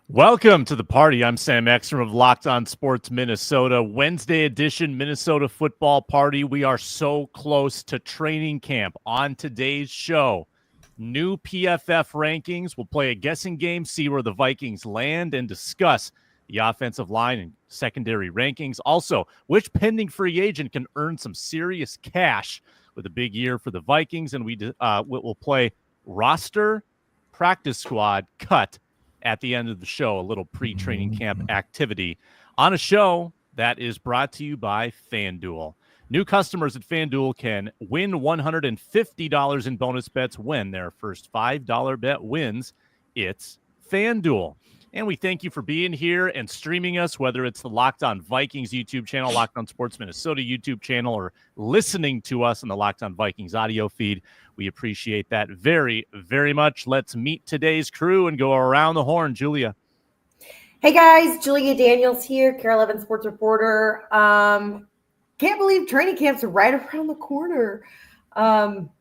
Welcome to the party. I'm Sam Ekstrom of Locked On Sports Minnesota. Wednesday edition Minnesota football party. We are so close to training camp. On today's show, new PFF rankings. We'll play a guessing game, see where the Vikings land, and discuss the offensive line and secondary rankings. Also, which pending free agent can earn some serious cash with a big year for the Vikings. And we'll play roster, practice squad, cut at the end of the show, a little pre-training camp activity on a show that is brought to you by FanDuel. New customers at FanDuel can win $150 in bonus bets when their first $5 bet wins. It's FanDuel. And we thank you for being here and streaming us, whether it's the Locked On Vikings YouTube channel, Locked On Sports Minnesota YouTube channel, or listening to us on the Locked On Vikings audio feed. We appreciate that very, very much. Let's meet today's crew and go around the horn. Julia. Hey, guys. Julia Daniels here, KARE 11 sports reporter. Can't believe training camps are right around the corner.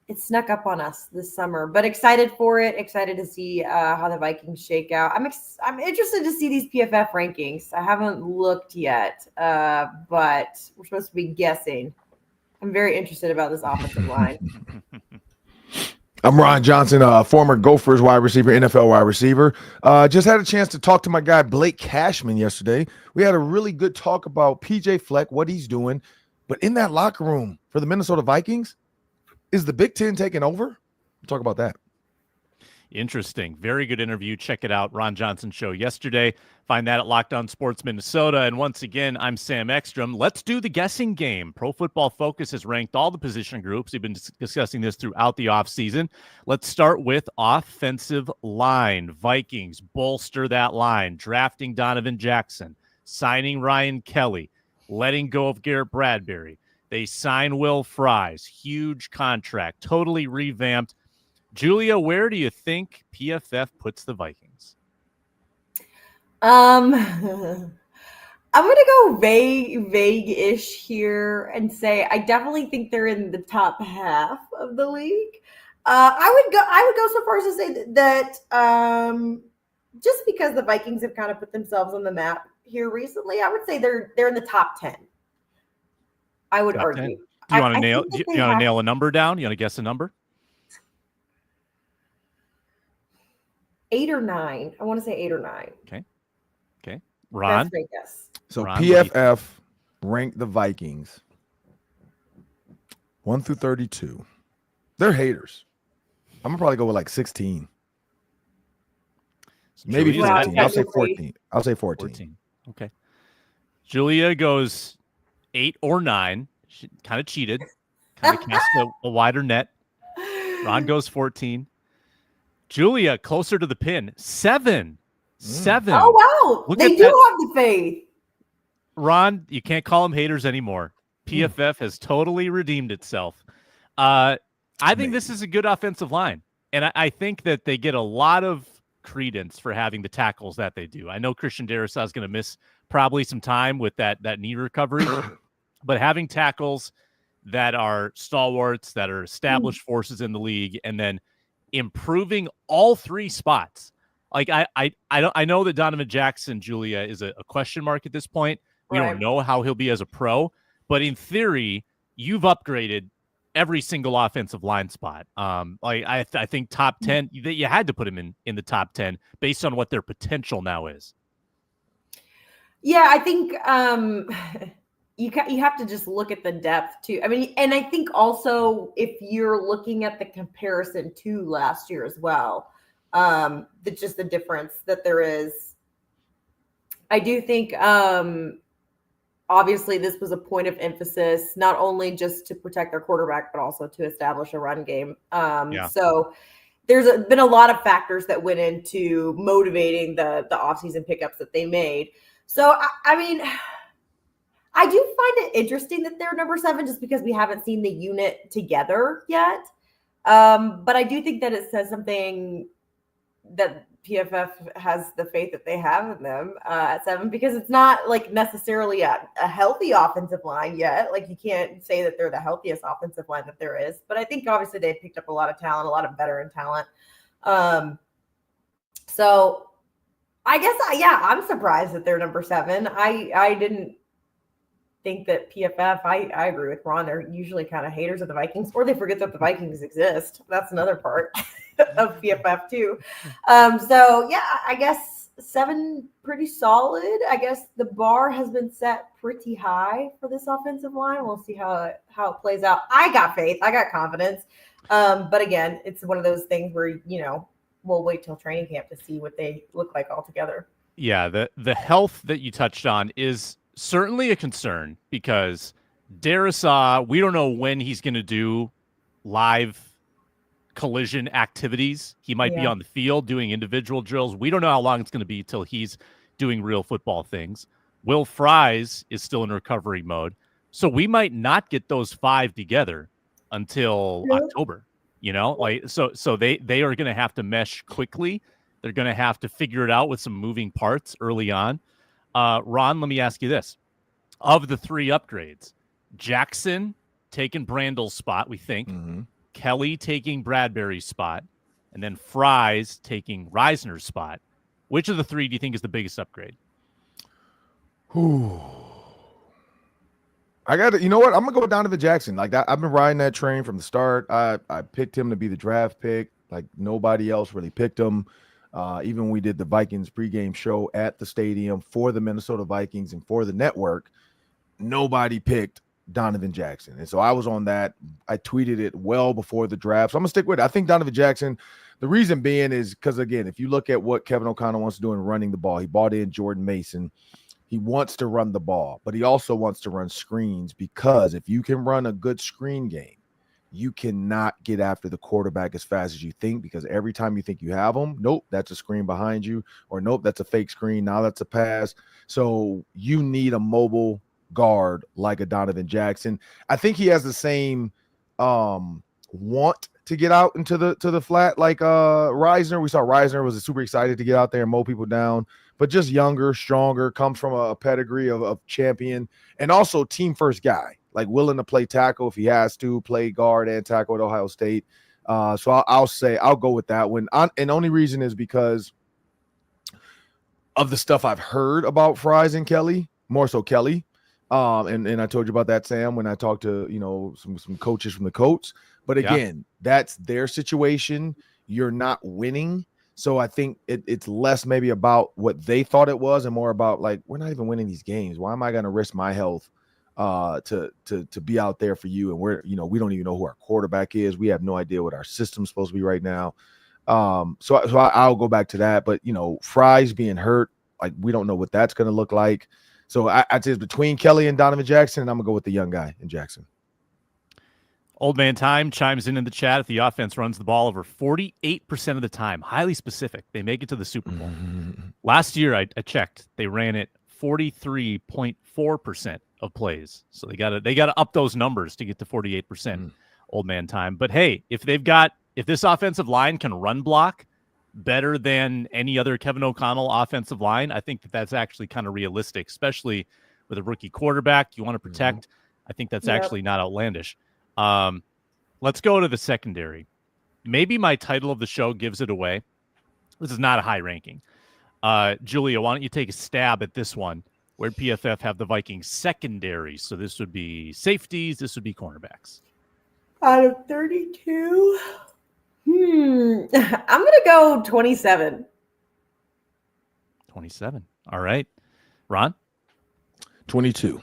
It snuck up on us this summer, but excited for it. Excited to see how the Vikings shake out. I'm interested to see these PFF rankings. I haven't looked yet, but we're supposed to be guessing. I'm very interested about this offensive line. I'm Ron Johnson, former Gophers wide receiver, NFL wide receiver. Just had a chance to talk to my guy Blake Cashman yesterday. We had a really good talk about PJ Fleck, what he's doing. But in that locker room for the Minnesota Vikings, is the Big Ten taking over? We'll talk about that. Interesting. Very good interview. Check it out. Ron Johnson show yesterday. Find that at Locked On Sports Minnesota. And once again, I'm Sam Ekstrom. Let's do the guessing game. Pro Football Focus has ranked all the position groups. We've been discussing this throughout the offseason. Let's start with offensive line. Vikings bolster that line, drafting Donovan Jackson, signing Ryan Kelly, letting go of Garrett Bradbury. They sign Will Fries, huge contract, totally revamped. Julia, where do you think PFF puts the Vikings? I'm going to go vague-ish here and say I definitely think they're in the top half of the league. I would go so far as to say that just because the Vikings have kind of put themselves on the map here recently, I would say they're in the top 10. I would top argue. 10. Do you want to nail a number down? You want to guess a number? 8 or 9. I want to say 8 or 9. Okay. Ron? That's my guess. So Ron, PFF ranked the Vikings 1 through 32. They're haters. I'm going to probably go with like 16. Maybe 14. I'll say 14. I'll say 14. Okay. Julia goes 8 or 9. She kind of cheated. Kind of cast a wider net. Ron goes 14. Julia, closer to the pin. 7. 7. Oh, wow. They do have the faith. Ron, you can't call them haters anymore. PFF has totally redeemed itself. I think this is a good offensive line. And I think that they get a lot of credence for having the tackles that they do. I know Christian Darrisaw is going to miss probably some time with that knee recovery. But having tackles that are stalwarts, that are established forces in the league, and then improving all three spots. Like I know that Donovan Jackson, Julia, is a question mark at this point. We don't know how he'll be as a pro, but in theory, you've upgraded every single offensive line spot. I think top 10. You had to put him in the top 10 based on what their potential now is. Yeah, I think you have to just look at the depth too. I mean, and I think also if you're looking at the comparison to last year as well, just the difference that there is. I do think obviously this was a point of emphasis, not only just to protect their quarterback, but also to establish a run game. So there's been a lot of factors that went into motivating the offseason pickups that they made. So, I mean, I do find it interesting that they're number 7 just because we haven't seen the unit together yet. But I do think that it says something that PFF has the faith that they have in them at 7, because it's not like necessarily a healthy offensive line yet. Like you can't say that they're the healthiest offensive line that there is, but I think obviously they picked up a lot of talent, a lot of veteran talent. So I guess, I'm surprised that they're number 7. I didn't think that PFF, I agree with Ron, they're usually kind of haters of the Vikings, or they forget that the Vikings exist. That's another part of PFF too. So yeah, I guess 7 pretty solid. I guess the bar has been set pretty high for this offensive line. We'll see how it plays out. I got faith. I got confidence. But again, it's one of those things where, we'll wait till training camp to see what they look like altogether. Yeah, the health that you touched on is certainly a concern because Darisaw, we don't know when he's going to do live collision activities. He might be on the field doing individual drills. We don't know how long it's going to be till he's doing real football things. Will Fries is still in recovery mode. So we might not get those 5 together until October, so they are going to have to mesh quickly. They're going to have to figure it out with some moving parts early on. Ron, let me ask you this. Of the 3 upgrades, Jackson taking Brandel's spot, we think. Mm-hmm. Kelly taking Bradbury's spot. And then Fries taking Reisner's spot. Which of the 3 do you think is the biggest upgrade? I got to, you know what? I'm going to go Donovan Jackson. Like that, I've been riding that train from the start. I picked him to be the draft pick. Like nobody else really picked him. Even when we did the Vikings pregame show at the stadium for the Minnesota Vikings and for the network, nobody picked Donovan Jackson. And so I was on that. I tweeted it well before the draft. So I'm going to stick with it. I think Donovan Jackson, the reason being is because, again, if you look at what Kevin O'Connell wants to do in running the ball, he brought in Jordan Mason. He wants to run the ball, but he also wants to run screens because if you can run a good screen game, you cannot get after the quarterback as fast as you think because every time you think you have them, nope, that's a screen behind you, or nope, that's a fake screen. Now that's a pass. So you need a mobile guard like a Donovan Jackson. I think he has the same want to get out into the flat like Reisner. We saw Reisner was super excited to get out there and mow people down, but just younger, stronger, comes from a pedigree of champion and also team first guy. Like willing to play tackle if he has to, play guard and tackle at Ohio State. So I'll say I'll go with that one. And the only reason is because of the stuff I've heard about Fries and Kelly, more so Kelly. And I told you about that, Sam, when I talked to, some coaches from the Colts. But again, that's their situation. You're not winning. So I think it's less maybe about what they thought it was and more about like, we're not even winning these games. Why am I going to risk my health to be out there for you? And we don't even know who our quarterback is. We have no idea what our system's supposed to be right now. So I'll go back to that. But Fries being hurt, like we don't know what that's going to look like. So I'd say it's between Kelly and Donovan Jackson, and I'm gonna go with the young guy in Jackson. Old Man Time chimes in the chat. If the offense runs the ball over 48% of the time, highly specific, they make it to the Super Bowl. Last year, I checked, they ran it 43.4% of plays. So they gotta up those numbers to get to 48%. Old Man Time. But hey, if this offensive line can run block better than any other Kevin O'Connell offensive line, I think that's actually kind of realistic, especially with a rookie quarterback you want to protect. I think that's actually not outlandish. Let's go to the secondary. Maybe my title of the show gives it away. This is not a high ranking. Julia, why don't you take a stab at this one? Where'd PFF have the Vikings secondary? So this would be safeties. This would be cornerbacks. Out of 32? I'm going to go 27. 27. All right. Ron? 22.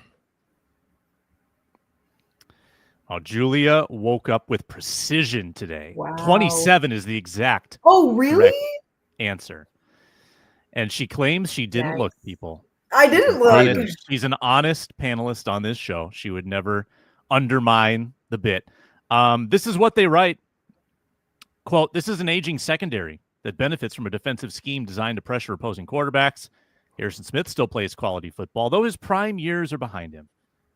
Oh, Julia woke up with precision today. Wow. 27 is the exact really? answer. And she claims she didn't look, people. I didn't look. She's an honest panelist on this show. She would never undermine the bit. This is what they write. Quote, this is an aging secondary that benefits from a defensive scheme designed to pressure opposing quarterbacks. Harrison Smith still plays quality football, though his prime years are behind him.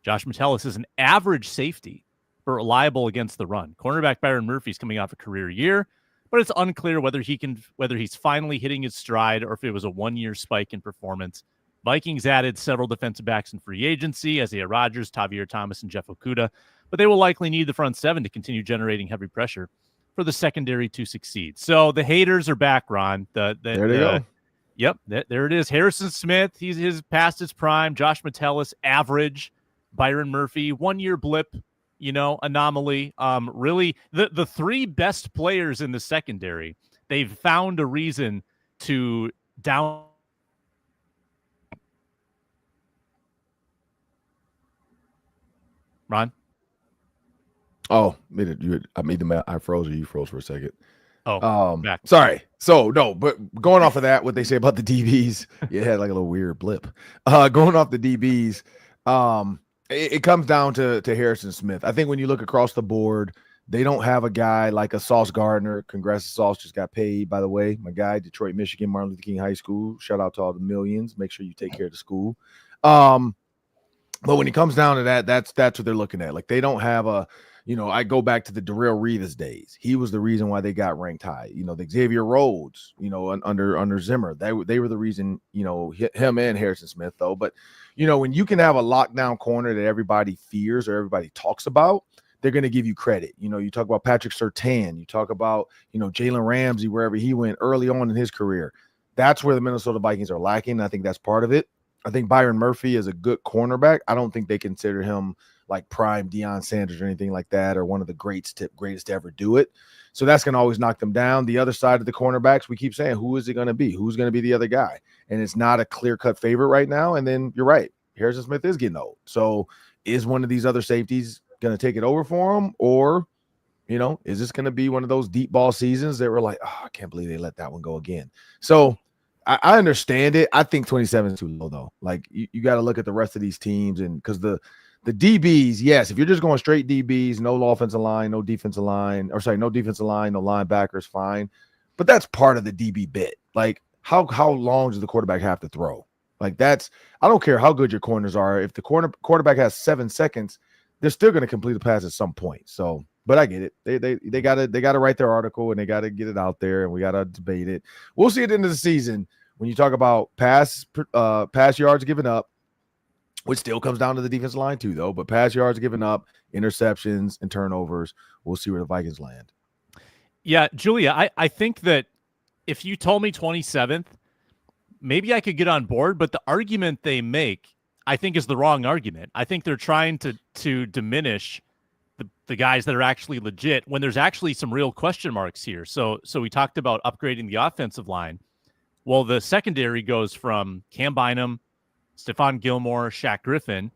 Josh Metellus is an average safety, but reliable against the run. Cornerback Byron Murphy's coming off a career year, but it's unclear whether he's finally hitting his stride or if it was a one-year spike in performance. Vikings added several defensive backs in free agency, Isaiah Rodgers, Tavier Thomas, and Jeff Okudah, but they will likely need the front seven to continue generating heavy pressure for the secondary to succeed. So the haters are back, Ron. There they go. Yep, there it is. Harrison Smith, he's past his prime. Josh Metellus, average. Byron Murphy, 1 year blip, anomaly. Really, the three best players in the secondary, they've found a reason to down. Ron? Oh, I froze or you froze for a second. Back. Sorry. So no, but going off of that, what they say about the DBs, it had like a little weird blip. Going off the DBs, it comes down to Harrison Smith. I think when you look across the board, they don't have a guy like a Sauce Gardner. Congrats to Sauce, just got paid, by the way. My guy, Detroit, Michigan, Martin Luther King High School. Shout out to all the millions. Make sure you take care of the school. But when it comes down to that, that's what they're looking at. Like they don't have a, I go back to the Darrelle Revis days. He was the reason why they got ranked high. The Xavier Rhodes, under Zimmer, they were the reason, him and Harrison Smith though. But, when you can have a lockdown corner that everybody fears or everybody talks about, they're going to give you credit. You talk about Patrick Surtain, you talk about, Jalen Ramsey, wherever he went early on in his career. That's where the Minnesota Vikings are lacking. I think that's part of it. I think Byron Murphy is a good cornerback. I don't think they consider him like prime Deion Sanders or anything like that, or one of the greatest to ever do it. So that's going to always knock them down. The other side of the cornerbacks, we keep saying, who is it going to be? Who's going to be the other guy? And it's not a clear-cut favorite right now. And then you're right. Harrison Smith is getting old. So is one of these other safeties going to take it over for him? Or, is this going to be one of those deep ball seasons that we're like, oh, I can't believe they let that one go again. So I understand it. I think 27 is too low, though. Like, you got to look at the rest of these teams, and because the DBs, yes, if you're just going straight DBs, no offensive line, no defensive line, no defensive line, no linebackers, fine. But that's part of the DB bit. Like, how long does the quarterback have to throw? Like, I don't care how good your corners are. If the quarterback has 7 seconds, they're still going to complete the pass at some point. So, but I get it. They gotta write their article and they gotta get it out there, and we gotta debate it. We'll see at the end of the season when you talk about pass yards given up, which still comes down to the defensive line too, though. But pass yards given up, interceptions, and turnovers. We'll see where the Vikings land. Yeah, Julia, I think that if you told me 27th, maybe I could get on board. But the argument they make, I think, is the wrong argument. I think they're trying to diminish the guys that are actually legit when there's actually some real question marks here. So we talked about upgrading the offensive line. Well, the secondary goes from Cam Bynum, Stephon Gilmore, Shaq Griffin.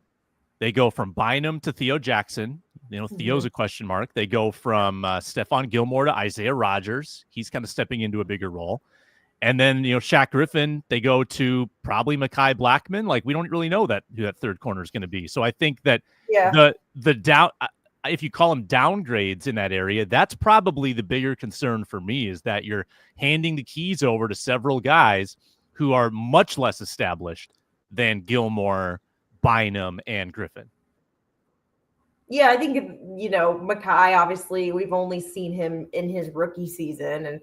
They go from Bynum to Theo Jackson. Theo's a question mark. They go from Stephon Gilmore to Isaiah Rodgers. He's kind of stepping into a bigger role. And then, Shaq Griffin, they go to probably Mekhi Blackman. Like, we don't really know who that third corner is going to be. So I think that the down, if you call them downgrades in that area, that's probably the bigger concern for me, is that you're handing the keys over to several guys who are much less established than Gilmore, Bynum, and Griffin. Yeah, I think, Mekhi, obviously, we've only seen him in his rookie season, and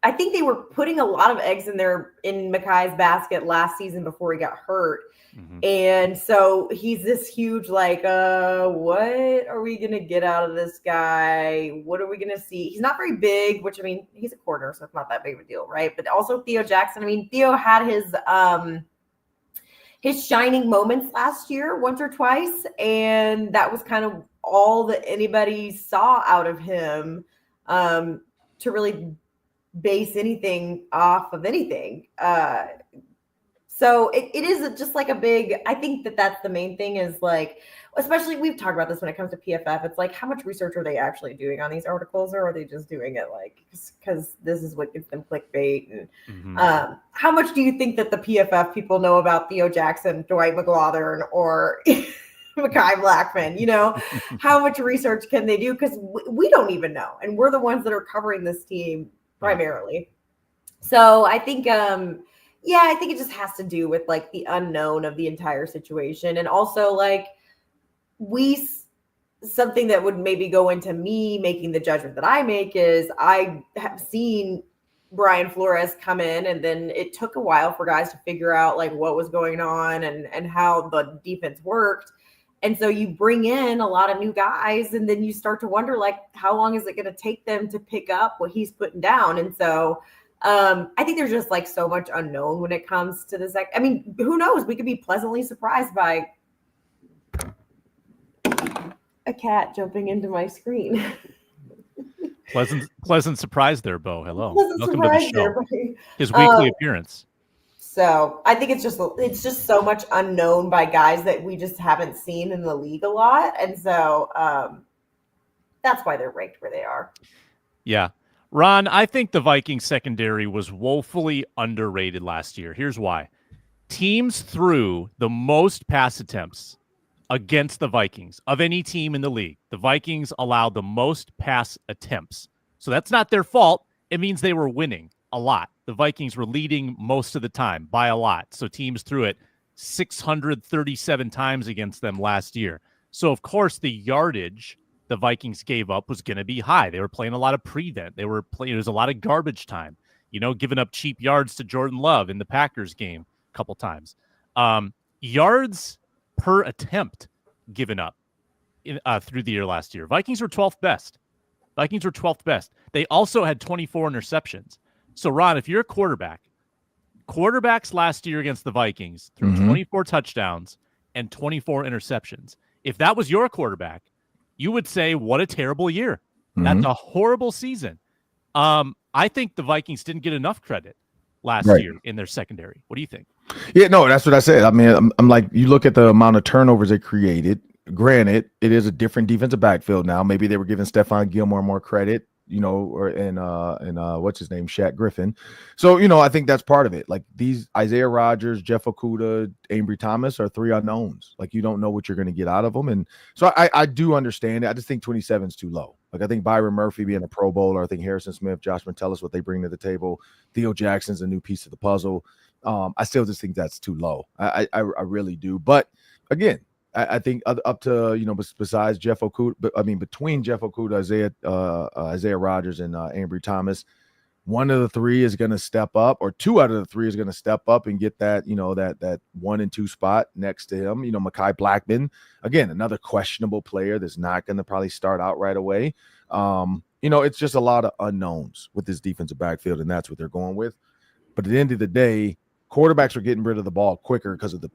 I think they were putting a lot of eggs in Mekhi's basket last season before he got hurt. Mm-hmm. And so he's this huge, like, what are we going to get out of this guy? What are we going to see? He's not very big, which, he's a corner, so it's not that big of a deal, right? But also Theo Jackson. Theo had his shining moments last year once or twice, and that was kind of all that anybody saw out of him to really base anything off of anything. So it is just like a big, I think that's the main thing, is like, especially we've talked about this when it comes to PFF. It's like, how much research are they actually doing on these articles, or are they just doing it like, because this is what gets them clickbait? And how much do you think that the PFF people know about Theo Jackson, Dwight McGlothern, or Mekhi Blackman? How much research can they do? Because we don't even know. And we're the ones that are covering this team primarily. So I think, I think it just has to do with like the unknown of the entire situation. And also like something that would maybe go into me making the judgment that I make is I have seen Brian Flores come in, and then it took a while for guys to figure out like what was going on and how the defense worked. And so you bring in a lot of new guys, and then you start to wonder, like, how long is it going to take them to pick up what he's putting down? And so I think there's just like so much unknown when it comes to this. I mean, who knows? We could be pleasantly surprised by a cat jumping into my screen. Pleasant surprise there, Bo. Hello. Pleasant Welcome to the surprise show. there, buddy. His weekly appearance. So I think it's just so much unknown by guys that we just haven't seen in the league a lot. And so that's why they're ranked where they are. Yeah. Ron, I think the Vikings secondary was woefully underrated last year. Here's why. Teams threw the most pass attempts against the Vikings of any team in the league. The Vikings allowed the most pass attempts. So that's not their fault. It means they were winning a lot. The Vikings were leading most of the time by a lot. So teams threw it 637 times against them last year. So, of course, the yardage the Vikings gave up was going to be high. They were playing a lot of prevent. There was a lot of garbage time, giving up cheap yards to Jordan Love in the Packers game a couple times. Yards per attempt given up through the year last year. Vikings were 12th best. They also had 24 interceptions. So, Ron, if you're a quarterbacks last year against the Vikings threw 24 touchdowns and 24 interceptions. If that was your quarterback, you would say, what a terrible year. That's a horrible season. I think the Vikings didn't get enough credit last year in their secondary. What do you think? Yeah, no, that's what I said. I mean, I'm like, you look at the amount of turnovers they created. Granted, it is a different defensive backfield now. Maybe they were giving Stephon Gilmore more credit, and what's his name, Shaq Griffin. So, I think that's part of it. Like these Isaiah Rodgers, Jeff Okudah, Ambry Thomas are three unknowns. Like you don't know what you're going to get out of them. And so I do understand it. I just think 27 is too low. Like I think Byron Murphy being a Pro Bowler, I think Harrison Smith, Josh Metellus, what they bring to the table. Theo Jackson's a new piece of the puzzle. I still just think that's too low. I really do. But again, I think up to, besides Jeff Okudah, but I mean, between Jeff Okudah, Isaiah Rodgers, and Ambry Thomas, one of the three is going to step up, or two out of the three is going to step up and get that, that 1 and 2 spot next to him. Mekhi Blackmon, again, another questionable player that's not going to probably start out right away. It's just a lot of unknowns with this defensive backfield, and that's what they're going with. But at the end of the day, quarterbacks are getting rid of the ball quicker because of the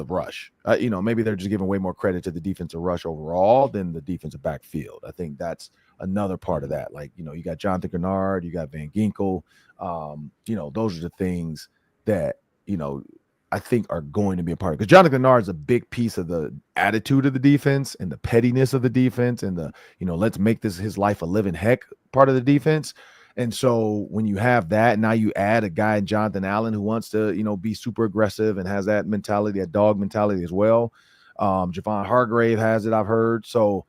rush. Maybe they're just giving way more credit to the defensive rush overall than the defensive backfield. I think that's another part of that. Like, you got Jonathan Gennard, you got Van Ginkel. Those are the things that, I think are going to be a part of it. Because Jonathan Gennard is a big piece of the attitude of the defense and the pettiness of the defense and the, let's make this his life a living heck part of the defense. And so when you have that, now you add a guy, Jonathan Allen, who wants to, be super aggressive and has that mentality, that dog mentality as well. Javon Hargrave has it, I've heard. So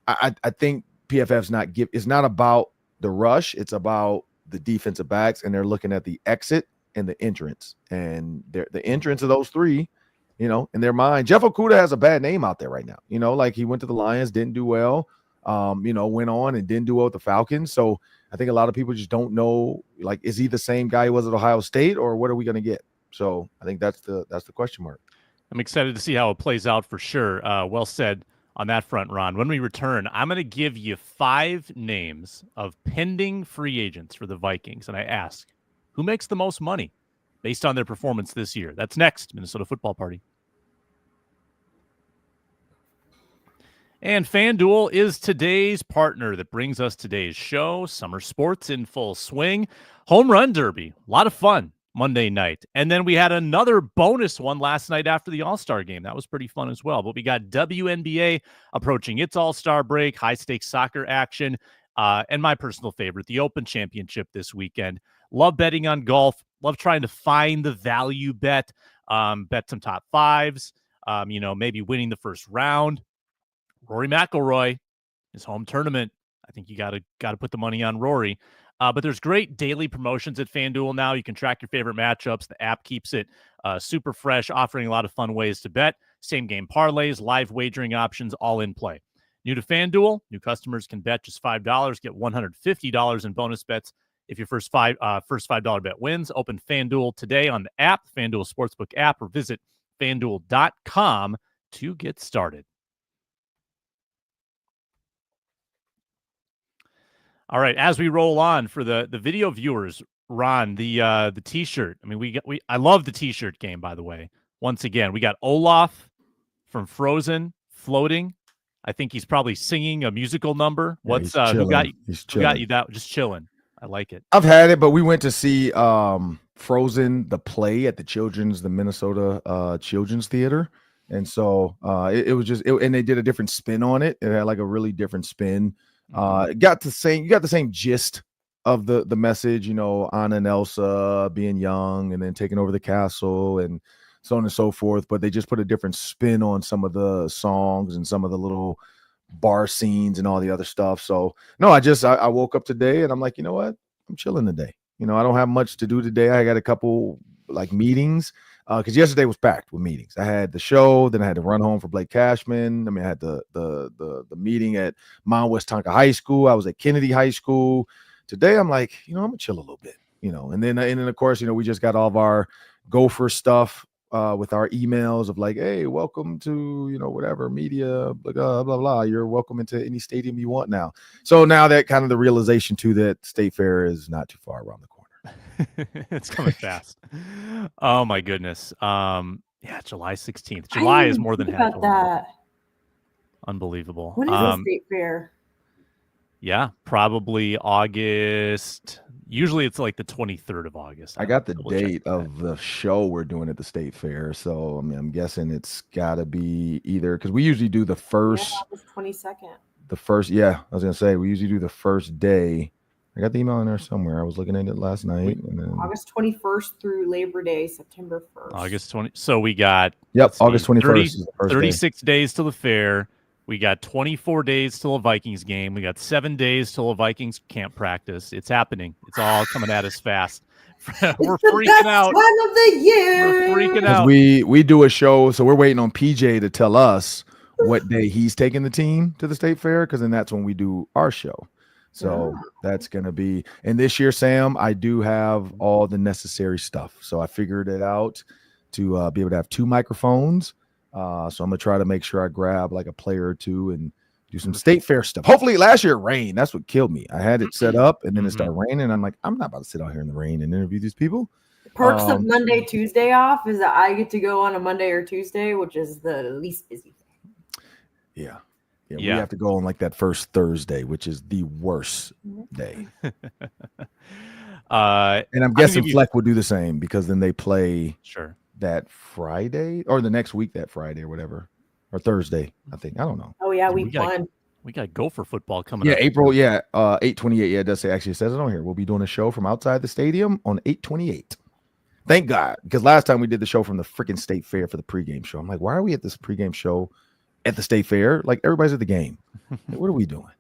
I think PFF's it's not about the rush. It's about the defensive backs, and they're looking at the exit and the entrance. And the entrance of those three, in their mind. Jeff Okudah has a bad name out there right now. Like he went to the Lions, didn't do well. Went on and didn't do well with the Falcons. So I think a lot of people just don't know, like, is he the same guy he was at Ohio State, or what are we going to get? So I think that's the question mark. I'm excited to see how it plays out for sure. Well said on that front, Ron. When we return, I'm going to give you 5 names of pending free agents for the Vikings. And I ask, who makes the most money based on their performance this year? That's next, Minnesota Football Party. And FanDuel is today's partner that brings us today's show. Summer sports in full swing. Home Run Derby. A lot of fun Monday night. And then we had another bonus one last night after the All-Star game. That was pretty fun as well. But we got WNBA approaching its All-Star break, high-stakes soccer action, and my personal favorite, the Open Championship this weekend. Love betting on golf. Love trying to find the value bet. Bet some top fives. Maybe winning the first round. Rory McIlroy, his home tournament. I think you got to put the money on Rory. But there's great daily promotions at FanDuel now. You can track your favorite matchups. The app keeps it super fresh, offering a lot of fun ways to bet. Same game parlays, live wagering options, all in play. New to FanDuel, new customers can bet just $5, get $150 in bonus bets if your first $5 bet wins. Open FanDuel today on the app, FanDuel Sportsbook app, or visit FanDuel.com to get started. All right, as we roll on for the video viewers, Ron, the T-shirt. I mean, I love the T-shirt game. By the way, once again, we got Olaf from Frozen floating. I think he's probably singing a musical number. Yeah, What's he's who got chilling. who got you that? Just chilling. I like it. I've had it, but we went to see Frozen the play at the Minnesota Children's Theater, and so it was just and they did a different spin on it. It had like a really different spin. It got the same gist of the message, you know, Anna and Elsa being young and then taking over the castle and so on and so forth. But they just put a different spin on some of the songs and some of the little bar scenes and all the other stuff. So no, I woke up today and I'm like, you know what? I'm chilling today. You know, I don't have much to do today. I got a couple like meetings because yesterday was packed with meetings. I had the show, then I had to run home for Blake Cashman. I mean, I had the meeting at Mount West Tonka High School. I was at Kennedy High School. Today, I'm like, you know, I'm gonna chill a little bit, you know, and then of course, you know, we just got all of our Gopher stuff with our emails of like, hey, welcome to, you know, whatever media, blah, blah, blah. You're welcome into any stadium you want now. So now that kind of the realization too that State Fair is not too far around the corner. It's coming fast. Oh my goodness. Yeah, July 16th. July is more than half. That. Unbelievable. When is the State Fair? Yeah, probably August. Usually it's like the 23rd of August. I got the date of the show we're doing at the State Fair. So, I mean, I'm guessing it's got to be either because we usually do the first. Yeah, August 22nd. The first, yeah, I was going to say, we usually do the first day. I got the email in there somewhere. I was looking at it last night. And then August 21st through Labor Day, September 1st. August 20. So we got August 21st. 36 days till the fair. We got 24 days till a Vikings game. We got 7 days till a Vikings camp practice. It's happening. It's all coming at us fast. We're freaking out. Time of the year. We're freaking out. We do a show, so we're waiting on PJ to tell us what day he's taking the team to the State Fair, because then that's when we do our show. So that's going to be, and this year, Sam, I do have all the necessary stuff. So I figured it out to be able to have 2 microphones. So I'm going to try to make sure I grab like a player or 2 and do some State Fair stuff. Hopefully last year it rained. That's what killed me. I had it set up and then it started raining. I'm like, I'm not about to sit out here in the rain and interview these people. The perks of Monday, Tuesday off is that I get to go on a Monday or Tuesday, which is the least busy thing. Yeah. We have to go on like that first Thursday, which is the worst day. And I'm guessing Fleck will do the same because then they play that Friday or the next week, that Friday or whatever, or Thursday, I think. I don't know. Oh, yeah, week 1. We got Gopher football coming up. April, 8/28. Yeah, it does say, actually, it says it on here. We'll be doing a show from outside the stadium on 8/28. Thank God, because last time we did the show from the freaking State Fair for the pregame show. I'm like, why are we at this pregame show at the State Fair? Like, everybody's at the game. What are we doing?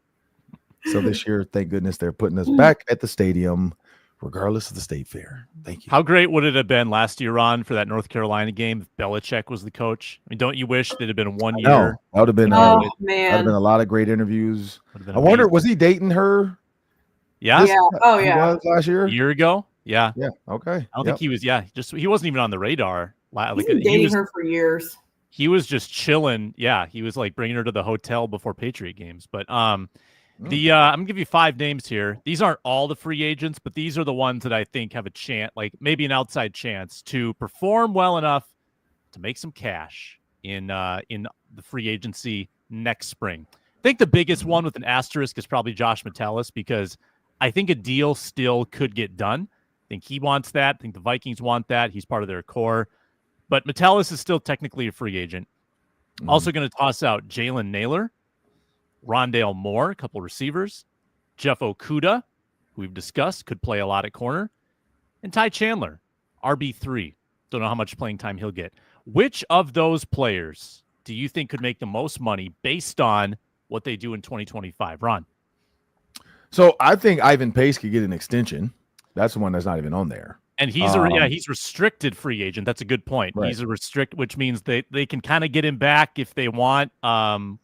So this year, thank goodness, they're putting us back at the stadium, regardless of the State Fair. Thank you. How great would it have been last year, Ron, for that North Carolina game if Belichick was the coach? I mean, don't you wish it had been 1 year? No, that would have been. Man, that would have been a lot of great interviews. I wonder, was he dating her? Yeah. Oh, yeah. He was last year. A year ago. Yeah. Yeah. Okay. I don't think he was. Yeah. He wasn't even on the radar. He's been dating her for years. He was just chilling. Yeah. He was like bringing her to the hotel before Patriot games. But I'm gonna give you 5 names here. These aren't all the free agents, but these are the ones that I think have a chance, like maybe an outside chance to perform well enough to make some cash in the free agency next spring. I think the biggest one with an asterisk is probably Josh Metellus, because I think a deal still could get done. I think he wants that. I think the Vikings want that. He's part of their core. But Metellus is still technically a free agent. Also going to toss out Jalen Naylor, Rondale Moore, a couple receivers, Jeff Okudah, who we've discussed, could play a lot at corner, and Ty Chandler, RB3. Don't know how much playing time he'll get. Which of those players do you think could make the most money based on what they do in 2025? Ron? So I think Ivan Pace could get an extension. That's the one that's not even on there. And he's he's restricted free agent. That's a good point. Right. He's a which means they can kind of get him back if they want.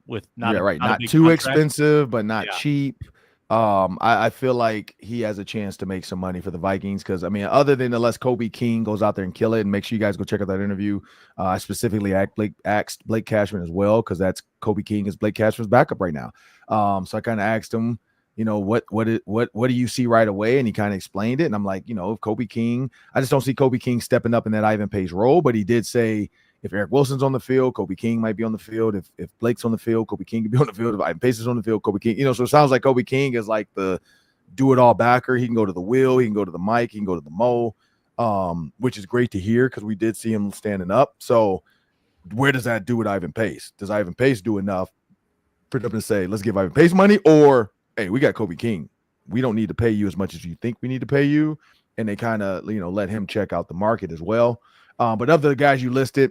With not not too contract. Expensive, but not cheap. I feel like he has a chance to make some money for the Vikings because, I mean, other than unless Kobe King goes out there and kill it, and make sure you guys go check out that interview. I specifically asked Blake Cashman as well because that's Kobe King is Blake Cashman's backup right now. So I kind of asked him what do you see right away? And he kind of explained it. And I'm like, if Kobe King, I just don't see Kobe King stepping up in that Ivan Pace role. But he did say if Eric Wilson's on the field, Kobe King might be on the field. If Blake's on the field, Kobe King could be on the field. If Ivan Pace is on the field, Kobe King, so it sounds like Kobe King is like the do-it-all backer. He can go to the Will, he can go to the Mike, he can go to the Mo, which is great to hear because we did see him standing up. So where does that do with Ivan Pace? Does Ivan Pace do enough for up and say, let's give Ivan Pace money? Or, hey, we got Kobe King. We don't need to pay you as much as you think we need to pay you. And they kind of, let him check out the market as well. But of the guys you listed,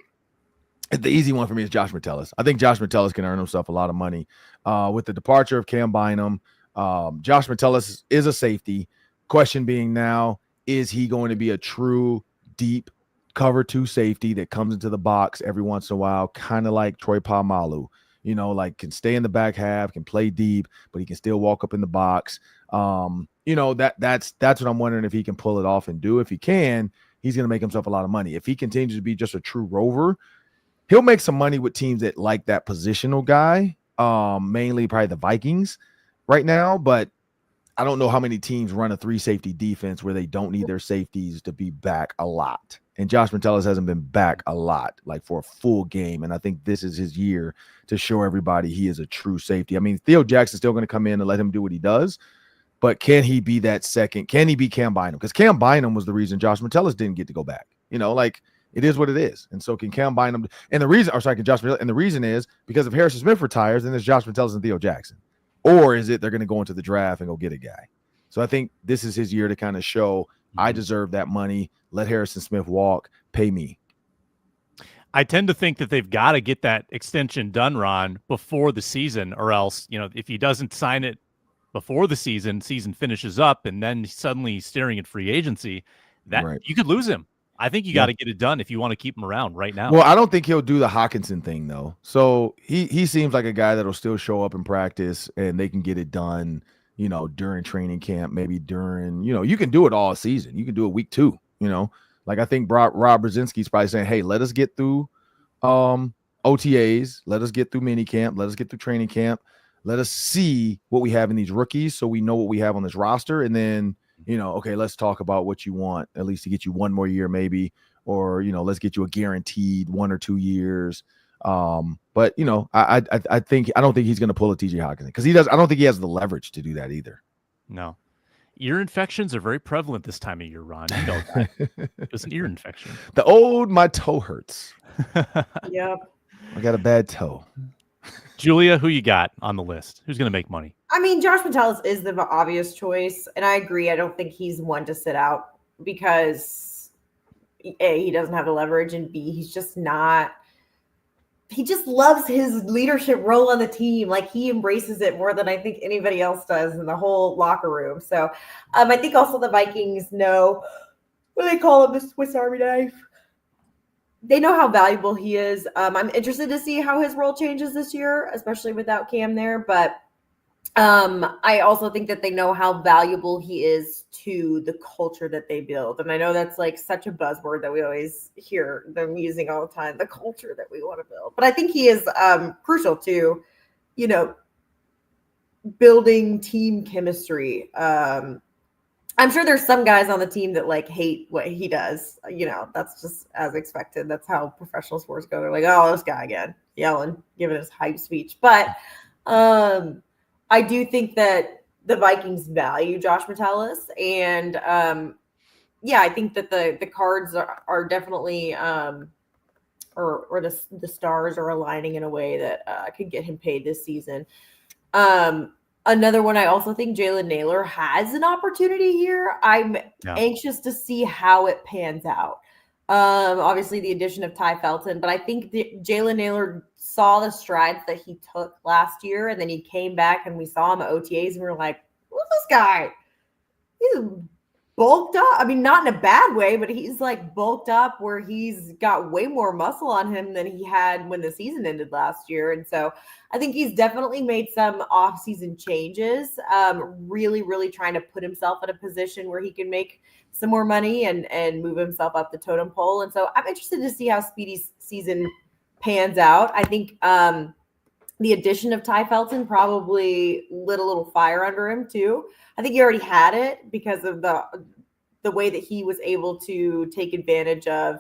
the easy one for me is Josh Metellus. I think Josh Metellus can earn himself a lot of money. With the departure of Cam Bynum, Josh Metellus is a safety. Question being now, is he going to be a true deep cover 2 safety that comes into the box every once in a while, kind of like Troy Polamalu? Can stay in the back half, can play deep, but he can still walk up in the box. That's what I'm wondering if he can pull it off and do. If he can, he's going to make himself a lot of money. If he continues to be just a true rover, he'll make some money with teams that like that positional guy, mainly probably the Vikings right now. But I don't know how many teams run a 3-safety defense where they don't need their safeties to be back a lot. And Josh Metellus hasn't been back a lot, like for a full game. And I think this is his year to show everybody he is a true safety. I mean, Theo Jackson's still going to come in and let him do what he does. But can he be that second? Can he be Cam Bynum? Because Cam Bynum was the reason Josh Metellus didn't get to go back. It is what it is. And so can Cam Bynum, and the reason, can Josh Metellus, and the reason is because if Harrison Smith retires, then there's Josh Metellus and Theo Jackson. Or is it they're going to go into the draft and go get a guy? So I think this is his year to kind of show I deserve that money. Let Harrison Smith walk, pay me. I tend to think that they've got to get that extension done, Ron, before the season, or else, if he doesn't sign it before the season finishes up and then suddenly he's staring at free agency, that right. You could lose him. I think you got to get it done if you want to keep him around right now. Well, I don't think he'll do the Hawkinson thing, though. So he seems like a guy that'll still show up in practice and they can get it done, during training camp, maybe during, you can do it all season. You can do it week 2, I think Rob Brzezinski's probably saying, hey, let us get through OTAs. Let us get through mini camp. Let us get through training camp. Let us see what we have in these rookies so we know what we have on this roster. And then, okay, let's talk about what you want, at least to get you one more year maybe, or, let's get you a guaranteed 1 or 2 years. But, I don't think he's going to pull a TJ Hawkinson because I don't think he has the leverage to do that either. No. Ear infections are very prevalent this time of year, Ron. You know that. It's an ear infection. My toe hurts. Yep. I got a bad toe. Julia, who you got on the list? Who's going to make money? I mean, Josh Metellus is the obvious choice, and I agree. I don't think he's one to sit out because A, he doesn't have the leverage, and B, he's just not. He just loves his leadership role on the team. Like, he embraces it more than I think anybody else does in the whole locker room. So I think also the Vikings know, what do they call him, the Swiss Army knife? They know how valuable he is. I'm interested to see how his role changes this year, especially without Cam there. But I also think that they know how valuable he is to the culture that they build. And I know that's like such a buzzword that we always hear them using all the time, the culture that we want to build. But I think he is crucial to, building team chemistry. I'm sure there's some guys on the team that hate what he does. That's just as expected. That's how professional sports go. They're like, oh, this guy again, yelling, giving his hype speech. But I do think that the Vikings value Josh Metellus. And I think that the cards are definitely or the stars are aligning in a way that could get him paid this season. Another one, I also think Jalen Naylor has an opportunity here. I'm anxious to see how it pans out. Obviously, the addition of Ty Felton, but I think Jalen Naylor saw the strides that he took last year, and then he came back and we saw him at OTAs, and we were like, who's this guy? He's bulked up. I mean, not in a bad way, but he's bulked up where he's got way more muscle on him than he had when the season ended last year. And so I think he's definitely made some off-season changes, really, really trying to put himself in a position where he can make some more money and move himself up the totem pole. And so I'm interested to see how Speedy's season pans out. I think the the addition of Ty Felton probably lit a little fire under him too. I think he already had it because of the way that he was able to take advantage of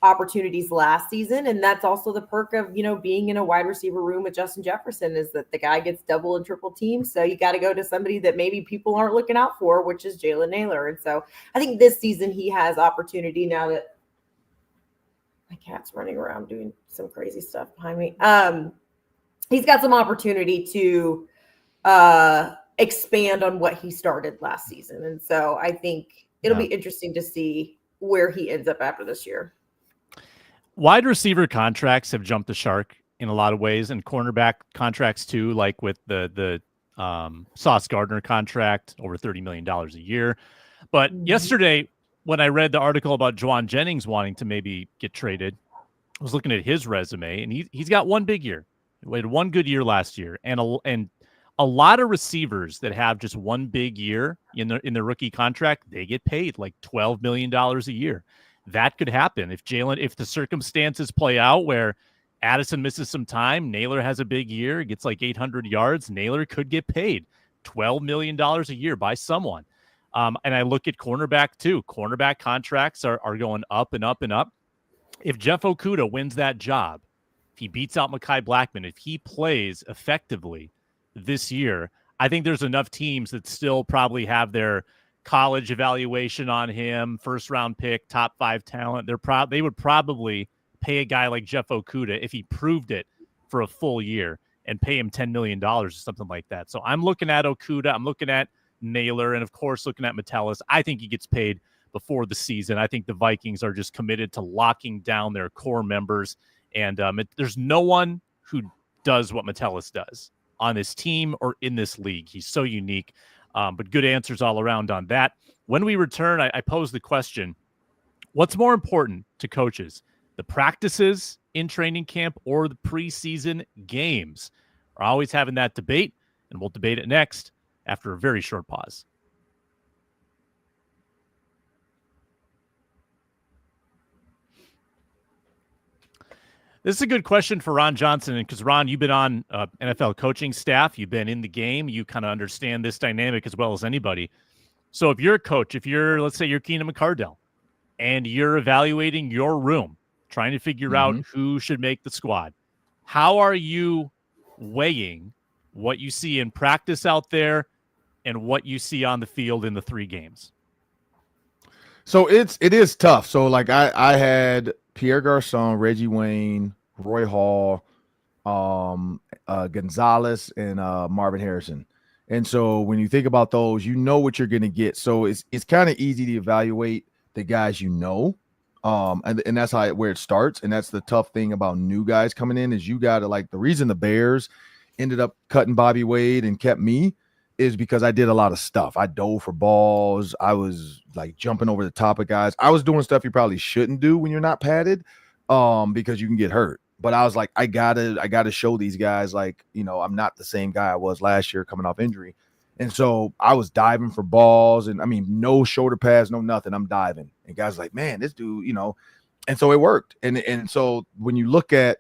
opportunities last season. And that's also the perk of, being in a wide receiver room with Justin Jefferson, is that the guy gets double and triple teams. So you got to go to somebody that maybe people aren't looking out for, which is Jalen Naylor. And so I think this season he has opportunity now that my cat's running around doing some crazy stuff behind me. He's got some opportunity to expand on what he started last season. And so I think it'll be interesting to see where he ends up after this year. Wide receiver contracts have jumped the shark in a lot of ways, and cornerback contracts too, like with the Sauce Gardner contract, over $30 million a year. But yesterday, when I read the article about Juwan Jennings wanting to maybe get traded, I was looking at his resume, and he's got one big year. He had one good year last year, and a lot of receivers that have just one big year in their rookie contract, they get paid like $12 million a year. That could happen if the circumstances play out where Addison misses some time, Naylor has a big year, gets like 800 yards, Naylor could get paid $12 million a year by someone. And I look at cornerback too. Cornerback contracts are going up and up and up. If Jeff Okudah wins that job, if he beats out Mekhi Blackmon, if he plays effectively this year, I think there's enough teams that still probably have their college evaluation on him, first round pick, top 5 talent. They would probably pay a guy like Jeff Okudah if he proved it for a full year and pay him $10 million or something like that. So I'm looking at Okudah, I'm looking at Naylor, and of course looking at Metellus. I think he gets paid before the season. I think the Vikings are just committed to locking down their core members, and there's no one who does what Metellus does on this team or in this league. He's so unique. But good answers all around on that. When we return, I pose the question, what's more important to coaches, the practices in training camp or the preseason games? We're always having that debate, and we'll debate it next after a very short pause. This is a good question for Ron Johnson, because Ron, you've been on NFL coaching staff, you've been in the game, you kind of understand this dynamic as well as anybody. So if you're a coach, let's say you're Keenan McCardell, and you're evaluating your room, trying to figure out who should make the squad, how are you weighing what you see in practice out there and what you see on the field in the 3 games? So it is tough. So like I had Pierre Garçon, Reggie Wayne, Roy Hall, Gonzalez, and Marvin Harrison. And so when you think about those, you know what you're going to get. So it's kind of easy to evaluate the guys you know. And that's where it starts. And that's the tough thing about new guys coming in, is you got to, like, the reason the Bears ended up cutting Bobby Wade and kept me is because I did a lot of stuff. I dove for balls. I was like jumping over the top of guys. I was doing stuff you probably shouldn't do when you're not padded, because you can get hurt. But I was like, I gotta show these guys, like, I'm not the same guy I was last year coming off injury. And so I was diving for balls, and I mean, no shoulder pads, no nothing. I'm diving, and guys are like, man, this dude, and so it worked. And so when you look at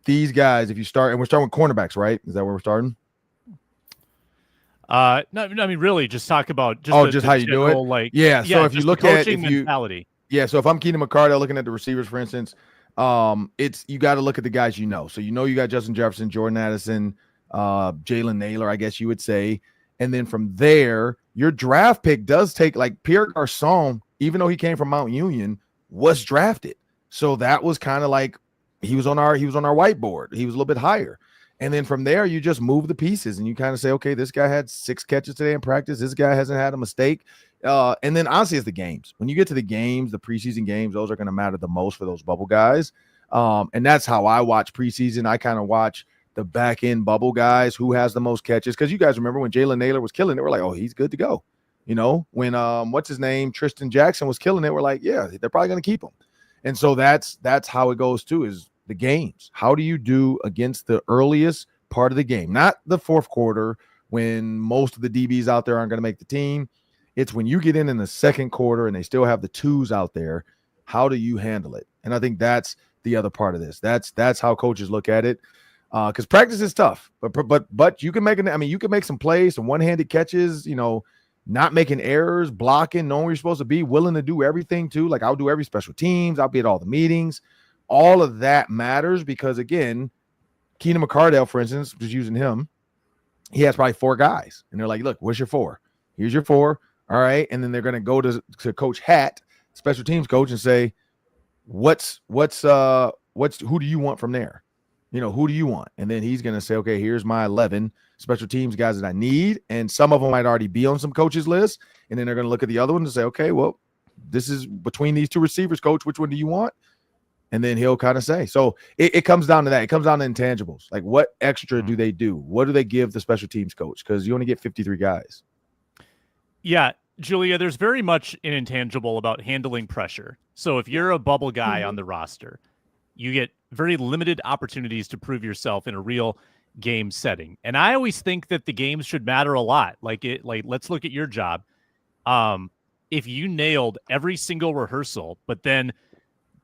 these guys, if you start, and we're starting with cornerbacks, right? Is that where we're starting? No, I mean, really, just talk about just how you do it. Like, so if you look at mentality. So if I'm Keenan McCardell looking at the receivers, for instance, you got to look at the guys you know. So you got Justin Jefferson, Jordan Addison, Jalen Naylor, I guess you would say. And then from there, your draft pick does take, like, Pierre Garçon, even though he came from Mount Union, was drafted. So that was kind of like he was on our whiteboard. He was a little bit higher. And then from there, you just move the pieces and you kind of say, okay, this guy had 6 catches today in practice. This guy hasn't had a mistake. And then honestly, it's the games. When you get to the games, the preseason games, those are going to matter the most for those bubble guys. And that's how I watch preseason. I kind of watch the back end bubble guys, who has the most catches. Because you guys remember when Jalen Naylor was killing it, we're like, oh, he's good to go. When what's his name, Tristan Jackson was killing it, we're like, yeah, they're probably going to keep him. And so that's how it goes too, is the games. How do you do against the earliest part of the game? Not the fourth quarter when most of the DBs out there aren't going to make the team. It's when you get in the second quarter and they still have the 2s out there. How do you handle it? And I think that's the other part of this. That's how coaches look at it. because practice is tough. But you can make you can make some plays, some one-handed catches. Not making errors, blocking, knowing where you're supposed to be, willing to do everything too. Like I'll do every special teams. I'll be at all the meetings. All of that matters because, again, Keenan McCardell, for instance, just using him, he has probably 4 guys. And they're like, look, what's your 4? Here's your 4. All right. And then they're going to go to Coach Hatt, special teams coach, and say, who do you want from there? Who do you want? And then he's going to say, okay, here's my 11 special teams guys that I need. And some of them might already be on some coaches list. And then they're going to look at the other one and say, okay, well, this is between these 2 receivers, coach, which one do you want? And then he'll kind of say, so it comes down to that. It comes down to intangibles. Like what extra do they do? What do they give the special teams coach? Because you only get 53 guys. Yeah, Julia, there's very much an intangible about handling pressure. So if you're a bubble guy on the roster, you get very limited opportunities to prove yourself in a real game setting. And I always think that the games should matter a lot. Like let's look at your job. If you nailed every single rehearsal, but then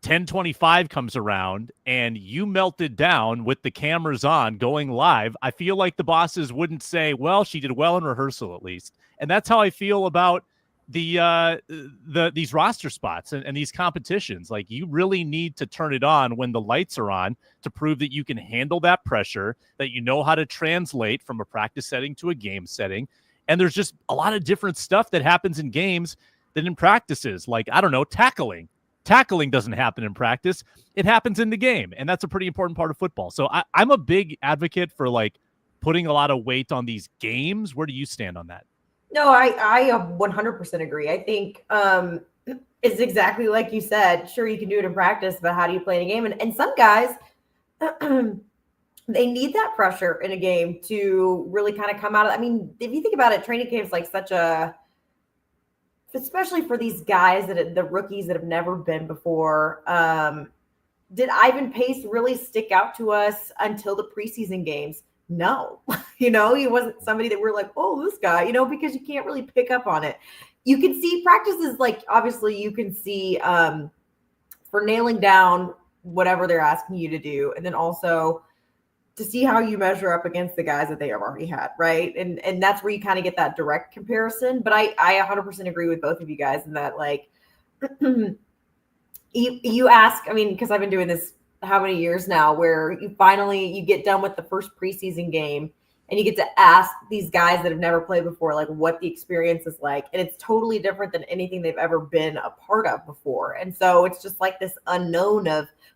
10:25 comes around and you melted down with the cameras on going live, I feel like the bosses wouldn't say, well, she did well in rehearsal at least. And that's how I feel about these roster spots and these competitions. Like you really need to turn it on when the lights are on to prove that you can handle that pressure, that you know how to translate from a practice setting to a game setting. And there's just a lot of different stuff that happens in games than in practices. Like, I don't know, tackling. Tackling doesn't happen in practice. It happens in the game. And that's a pretty important part of football. So I'm a big advocate for like putting a lot of weight on these games. Where do you stand on that? No, I 100% agree. I think it's exactly like you said. Sure, you can do it in practice, but how do you play in a game? And some guys, they need that pressure in a game to really kind of come out of it. I mean, if you think about it, training camp is like especially for these guys the rookies that have never been before. Did Ivan Pace really stick out to us until the preseason games? No, he wasn't somebody that we're like, oh, this guy, because you can't really pick up on it. You can see practices, like obviously you can see for nailing down whatever they're asking you to do. And then also to see how you measure up against the guys that they have already had. Right. And that's where you kind of get that direct comparison. But I 100% agree with both of you guys in that, like, you ask, I mean, because I've been doing this how many years now, where you get done with the first preseason game and you get to ask these guys that have never played before, like what the experience is like. And it's totally different than anything they've ever been a part of before. And so it's just like this unknown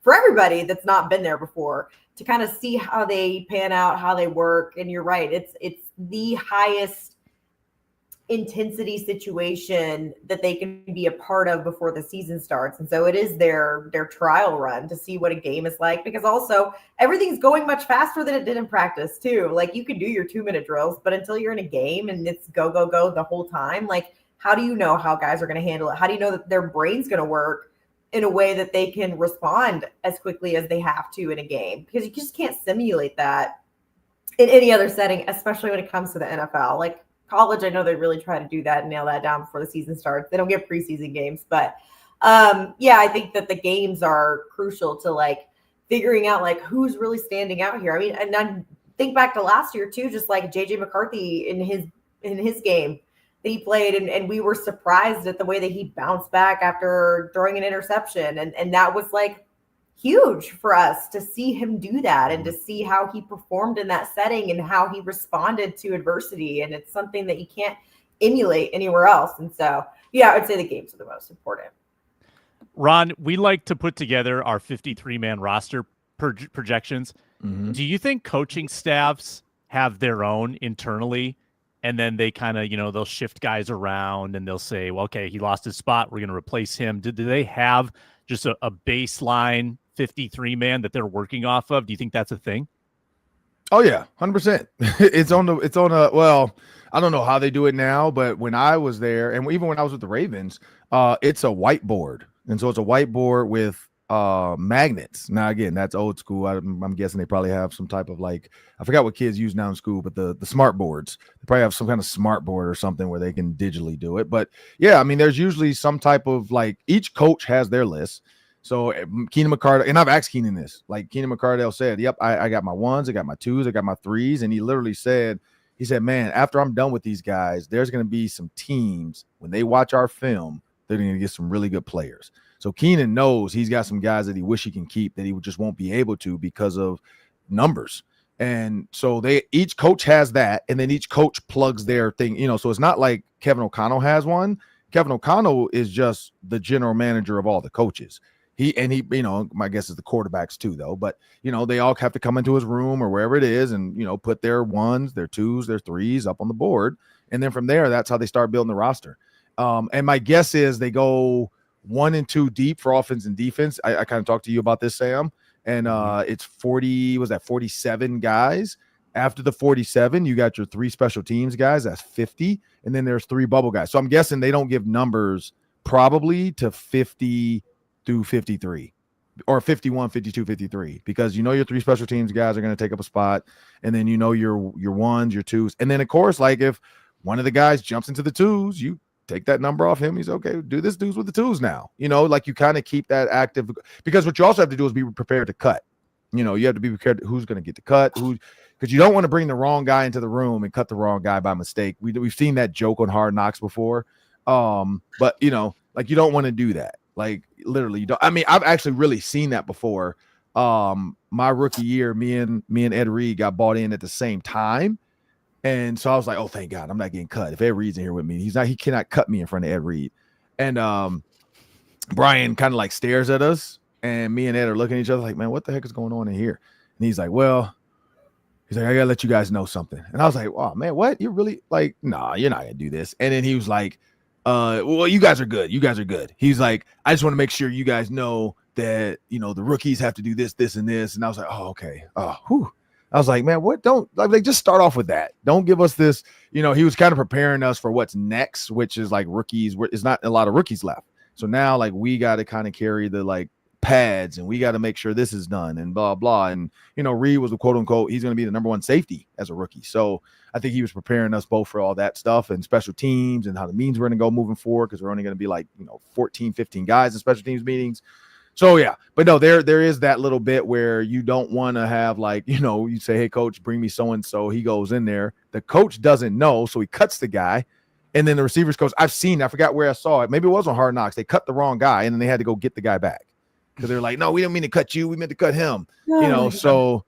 for everybody that's not been there before, to kind of see how they pan out, how they work. And you're right. It's the highest intensity situation that they can be a part of before the season starts. And so it is their trial run to see what a game is like, because also everything's going much faster than it did in practice too. Like you can do your 2-minute drills, but until you're in a game and it's go the whole time, like how do you know how guys are going to handle it? How do you know that their brain's going to work in a way that they can respond as quickly as they have to in a game? Because you just can't simulate that in any other setting, especially when it comes to the NFL. Like college, I know they really try to do that and nail that down before the season starts. They don't get preseason games, but I think that the games are crucial to like figuring out like who's really standing out here. I mean, and I think back to last year too, just like JJ McCarthy in his game that he played, and we were surprised at the way that he bounced back after throwing an interception, and that was like huge for us to see him do that and to see how he performed in that setting and how he responded to adversity. And it's something that you can't emulate anywhere else. And so, yeah, I would say the games are the most important. Ron, we like to put together our 53-man roster projections. Mm-hmm. Do you think coaching staffs have their own internally, and then they kind of, they'll shift guys around and they'll say, well, okay, he lost his spot, we're going to replace him. Do they have just a baseline 53-man that they're working off of? Do you think that's a thing? Oh yeah, 100%. Well, I don't know how they do it now, but when I was there, and even when I was with the Ravens, it's a whiteboard. And so it's a whiteboard with magnets. Now, again, that's old school. I'm guessing they probably have some type of like, I forgot what kids use now in school, but the smart boards, they probably have some kind of smart board or something where they can digitally do it. But yeah, I mean, there's usually some type of like, each coach has their list. So Keenan McCardell, and I've asked Keenan this, like Keenan McCardell said, yep, I got my ones, I got my twos, I got my threes. And he literally said, man, after I'm done with these guys, there's going to be some teams when they watch our film, they're going to get some really good players. So Keenan knows he's got some guys that he wish he can keep that he just won't be able to because of numbers. And so each coach has that, and then each coach plugs their thing, so it's not like Kevin O'Connell has one. Kevin O'Connell is just the general manager of all the coaches. He, my guess is the quarterbacks too, though, but they all have to come into his room or wherever it is and, put their ones, their twos, their threes up on the board. And then from there, that's how they start building the roster. And my guess is they go 1 and 2 deep for offense and defense. I kind of talked to you about this, Sam. And it's 47 guys. After the 47, you got your 3 special teams guys. That's 50. And then there's 3 bubble guys. So I'm guessing they don't give numbers probably to 50 through 53 or 51, 52, 53, because your 3 special teams guys are going to take up a spot. And then your ones, your twos. And then, of course, like if one of the guys jumps into the twos, you take that number off him. He's okay. Do this dudes with the twos now. Like you kind of keep that active, because what you also have to do is be prepared to cut. You have to be prepared who's going to get the cut, because you don't want to bring the wrong guy into the room and cut the wrong guy by mistake. We've seen that joke on Hard Knocks before. But like you don't want to do that. Like literally, you don't. I mean, I've actually really seen that before. My rookie year, me and Ed Reed got bought in at the same time. And so I was like, oh, thank God, I'm not getting cut. If Ed Reed's in here with me, he cannot cut me in front of Ed Reed. And Brian kind of like stares at us, and me and Ed are looking at each other like, man, what the heck is going on in here? And he's like, I gotta let you guys know something. And I was like, oh man, what? You're really like, nah, you're not gonna do this. And then he was like, well, you guys are good. You guys are good. He's like, I just want to make sure you guys know that, the rookies have to do this, this, and this. And I was like, oh, okay. Oh, whew. I was like, man, what? Don't like just start off with that. Don't give us this. He was kind of preparing us for what's next, which is like rookies. It's not a lot of rookies left. So now, like, we got to kind of carry the like pads, and we got to make sure this is done, and blah blah. And Reed was the quote unquote, he's going to be the number 1 safety as a rookie. So I think he was preparing us both for all that stuff and special teams and how the meetings were going to go moving forward, because we're only going to be like 14, 15 guys in special teams meetings. So yeah, but no, there is that little bit where you don't want to have like, you say, hey coach, bring me so-and-so. He goes in there. The coach doesn't know. So he cuts the guy. And then the receivers coach, I forgot where I saw it. Maybe it was on Hard Knocks. They cut the wrong guy, and then they had to go get the guy back, because they're like, no, we didn't mean to cut you. We meant to cut him, so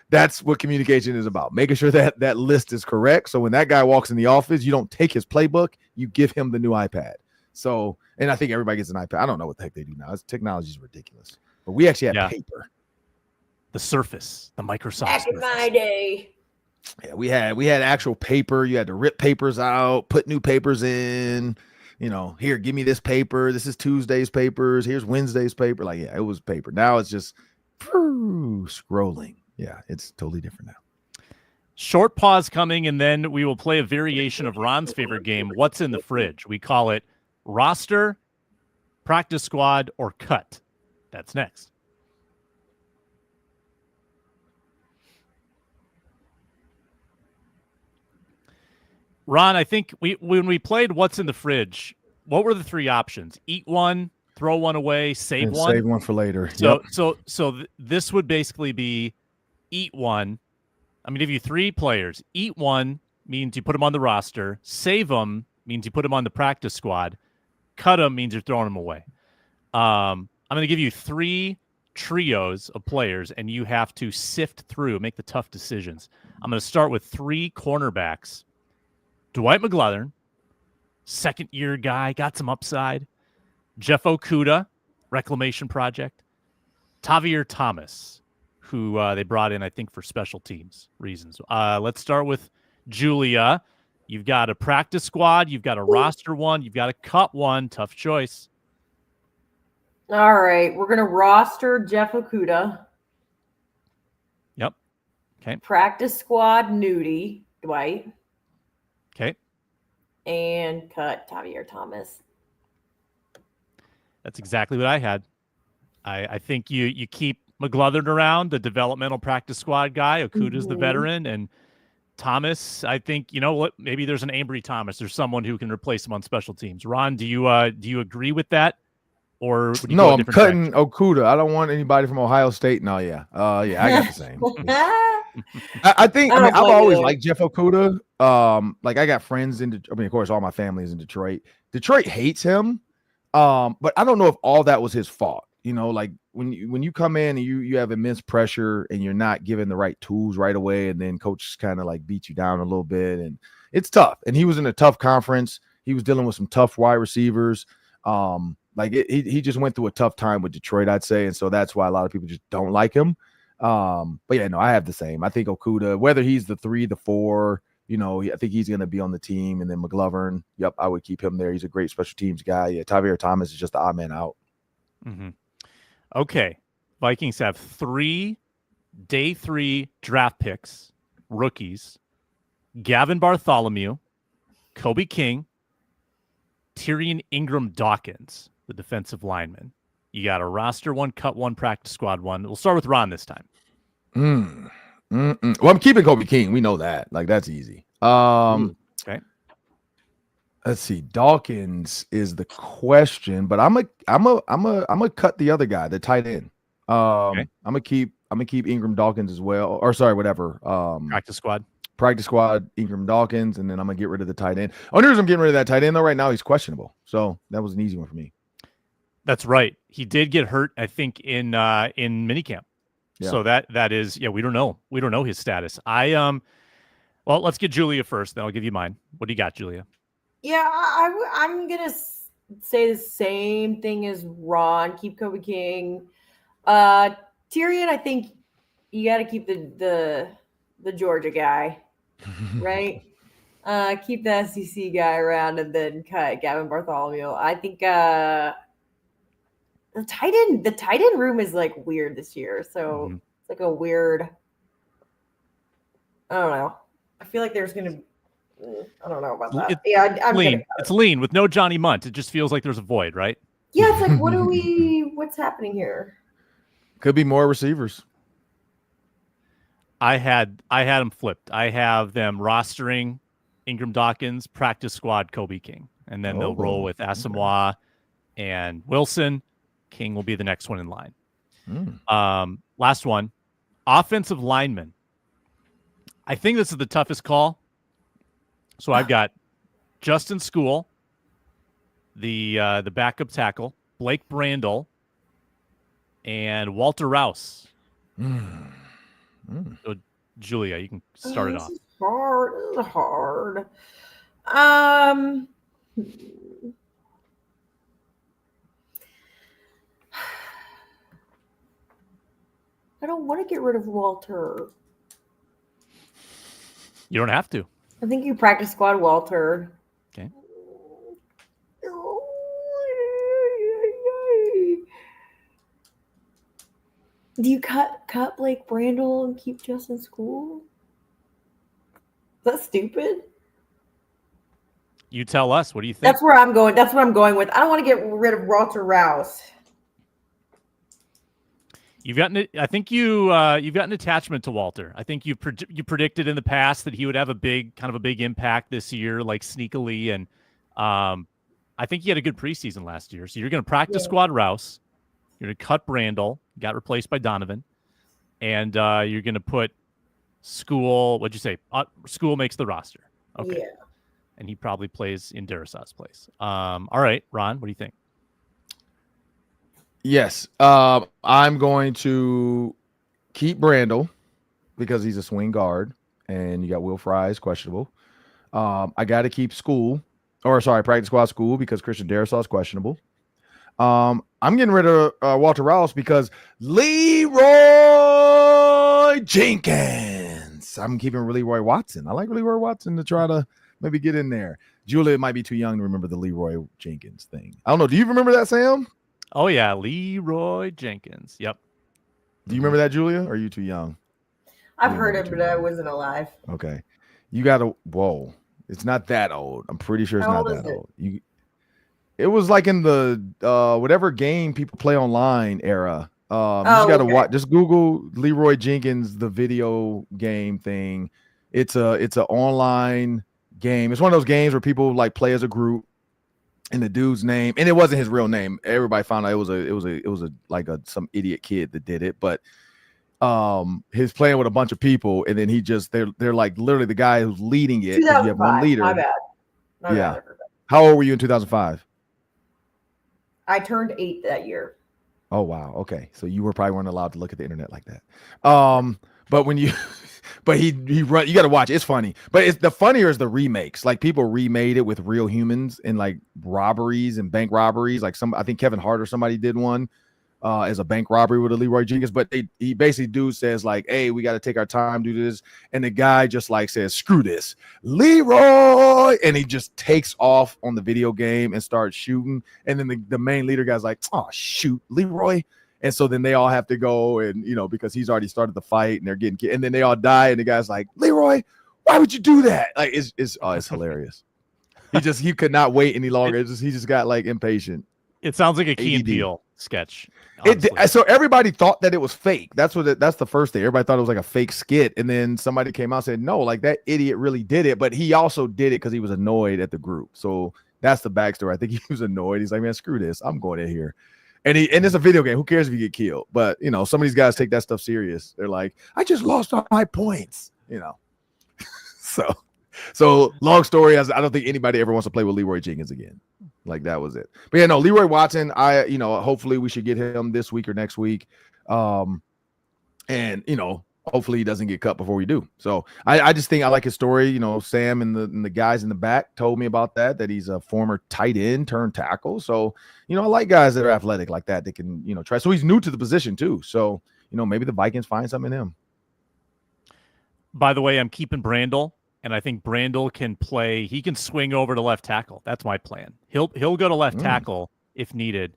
that's what communication is about. Making sure that list is correct. So when that guy walks in the office, you don't take his playbook, you give him the new iPad. So, and I think everybody gets an iPad. I don't know what the heck they do now. Technology is ridiculous. But we actually had paper. The Surface, the Microsoft Back in my day. Yeah, we had actual paper. You had to rip papers out, put new papers in. Here, give me this paper. This is Tuesday's papers. Here's Wednesday's paper. Like, yeah, it was paper. Now it's just scrolling. Yeah, it's totally different now. Short pause coming, and then we will play a variation of Ron's favorite game, What's in the Fridge. We call it roster, practice squad, or cut. That's next. Ron, I think when we played What's in the Fridge, what were the 3 options? Eat one, throw one away, save one? Save one for later. So this would basically be eat one. I'm going to give you 3 players. Eat one means you put them on the roster. Save them means you put them on the practice squad. Cut them means you're throwing them away. I'm going to give you 3 trios of players, and you have to sift through, make the tough decisions. I'm going to start with 3 cornerbacks. Dwight McGlothern, second-year guy, got some upside. Jeff Okudah, Reclamation Project. Tavier Thomas, who they brought in, I think, for special teams reasons. Let's start with Julia. You've got a practice squad. You've got a roster one. You've got a cut one. Tough choice. All right. We're going to roster Jeff Okudah. Yep. Okay. Practice squad, Nudie, Dwight. Okay. And cut Tavier Thomas. That's exactly what I had. I think you keep McGlothern around, the developmental practice squad guy. Okudah's the veteran, and Thomas, I think, maybe there's an Ambry Thomas. There's someone who can replace him on special teams. Ron, do you agree with that or would you No, go a I'm different cutting direction? Okuda. I don't want anybody from Ohio State. No, yeah. Yeah, I got the same. I think, I mean, I've always liked Jeff Okuda. Like I got friends in, I mean, of course, all my family is in Detroit. Detroit hates him. But I don't know if all that was his fault. You know, like when you come in and you have immense pressure and you're not given the right tools right away, and then coach kind of like beat you down a little bit, and it's tough. And he was in a tough conference. He was dealing with some tough wide receivers. He just went through a tough time with Detroit, I'd say, and so that's why a lot of people just don't like him. But yeah, no, I have the same. I think Okuda, whether he's the 3, the 4, you know, I think he's going to be on the team. And then McGlovern, yep, I would keep him there. He's a great special teams guy. Yeah, Tavierre Thomas is just the odd man out. Mm-hmm. Okay, Vikings have 3 day 3 draft picks, rookies: Gavin Bartholomew, Kobe King, Tyrion Ingram Dawkins, the defensive lineman. You got a roster 1, cut 1, practice squad 1. We'll start with Ron this time. Well, I'm keeping Kobe King. We know that. Like, that's easy. Okay. Let's see. Dawkins is the question, but I'm gonna cut the other guy, the tight end. Okay. I'm gonna keep Ingram Dawkins as well. Or sorry, whatever. Practice squad, Ingram Dawkins, and then I'm gonna get rid of the tight end. Only reason I'm getting rid of that tight end though right now, he's questionable. So that was an easy one for me. That's right. He did get hurt, I think, in minicamp. Yeah. So that is, yeah, we don't know. We don't know his status. Well, let's get Julia first, then I'll give you mine. What do you got, Julia? Yeah, I'm gonna say the same thing as Ron. Keep Kobe King. Tyrion, I think you got to keep the Georgia guy, right? Keep the SEC guy around and then cut Gavin Bartholomew. I think the tight end room is like weird this year, so it's like a weird. I don't know. I feel like there's gonna. I don't know about that. I'm lean. It's lean with no Johnny Munt. It just feels like there's a void, right? Yeah, it's like what's happening here? Could be more receivers. I had them flipped. I have them rostering Ingram Dawkins, practice squad Kobe King, and then they'll roll with Asamoah and Wilson. King will be the next one in line. Last one, offensive lineman. I think this is the toughest call. So I've got Justin School, the backup tackle, Blake Brandel, and Walter Rouse. So Julia, you can start it off. This is hard. I don't want to get rid of Walter. You don't have to. I think you practice squad Walter. Okay. Do you cut Blake Brandel and keep Justin School? Is that stupid? You tell us. What do you think? That's where I'm going. That's what I'm going with. I don't want to get rid of Walter Rouse. You've gotten. I think you've got an attachment to Walter. I think you predicted in the past that he would have a big impact this year, like sneakily, and I think he had a good preseason last year. So you're going to practice squad Rouse. You're going to cut Brandel. Got replaced by Donovan, and you're going to put School. What'd you say? School makes the roster. Okay. Yeah. And he probably plays in Darasaw's place. All right, Ron, what do you think? Yes. I'm going to keep Brandel because he's a swing guard, and you got Will Fry is questionable. I got to keep practice squad School because Christian Darrisaw is questionable. I'm getting rid of Walter Rouse because Leroy Jenkins. I'm keeping Leroy Watson. I like Leroy Watson to try to maybe get in there. Julia might be too young to remember the Leroy Jenkins thing. I don't know. Do you remember that, Sam? Oh, yeah. Leroy Jenkins. Yep. Do you remember that, Julia? Or are you too young? I've heard it, but I wasn't alive. Okay. You got to, whoa. It's not that old. I'm pretty sure it's not that old. It was like in the whatever game people play online era. You just got to watch. Just Google Leroy Jenkins, the video game thing. It's an online game. It's one of those games where people like play as a group. And the dude's name, and it wasn't his real name. Everybody found out it was some idiot kid that did it, but he's playing with a bunch of people, and then they're like literally the guy who's leading it. 2005. You have one leader. My bad. My bad. How old were you in 2005? I turned 8 that year. Oh wow. Okay, so you weren't allowed to look at the internet like that. But when you, but he run. You got to watch. It's funny, but the funnier is the remakes. Like people remade it with real humans in like robberies and bank robberies. Like I think Kevin Hart or somebody did one. As a bank robbery with a Leroy Jenkins, but he basically dude says like, hey, we got to take our time, do this. And the guy just like says, screw this, Leroy. And he just takes off on the video game and starts shooting. And then the main leader guy's like, oh, shoot, Leroy. And so then they all have to go and, because he's already started the fight and they're getting, and then they all die. And the guy's like, Leroy, why would you do that? Like, it's hilarious. He could not wait any longer. He just got like impatient. It sounds like a Key and Peele sketch. So everybody thought that it was fake. That's the first thing. Everybody thought it was like a fake skit. And then somebody came out and said, no, like that idiot really did it. But he also did it because he was annoyed at the group. So that's the backstory. I think he was annoyed. He's like, man, screw this. I'm going in here. And it's a video game. Who cares if you get killed? But, some of these guys take that stuff serious. They're like, I just lost all my points, So long story, I don't think anybody ever wants to play with Leroy Jenkins again. Like that was it. But yeah, no, Leroy Watson, hopefully we should get him this week or next week. And hopefully he doesn't get cut before we do. So I just think I like his story. Sam and the guys in the back told me about that he's a former tight end turned tackle. So, I like guys that are athletic like that can, try. So he's new to the position too. So, maybe the Vikings find something in him. By the way, I'm keeping Brandel. And I think Brandel can play. He can swing over to left tackle. That's my plan. He'll go to left tackle if needed.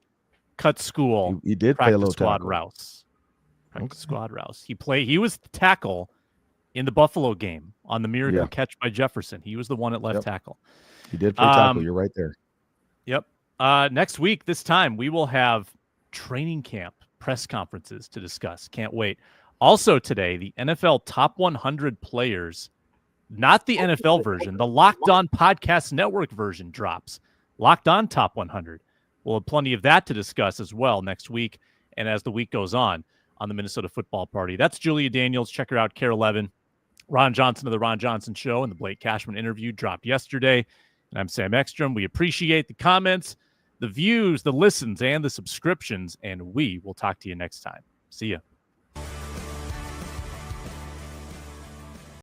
Cut school. He did play a little squad tackle. routes. Squad routes. He was tackle in the Buffalo game on the miracle catch by Jefferson. He was the one at left tackle. He did play tackle. You're right there. Yep. Next week, this time we will have training camp press conferences to discuss. Can't wait. Also today, the NFL top 100 players. Not the NFL version. The Locked On Podcast Network version drops. Locked On Top 100. We'll have plenty of that to discuss as well next week and as the week goes on the Minnesota Football Party. That's Julia Daniels. Check her out, Care 11. Ron Johnson of The Ron Johnson Show and the Blake Cashman interview dropped yesterday. And I'm Sam Ekstrom. We appreciate the comments, the views, the listens, and the subscriptions. And we will talk to you next time. See ya.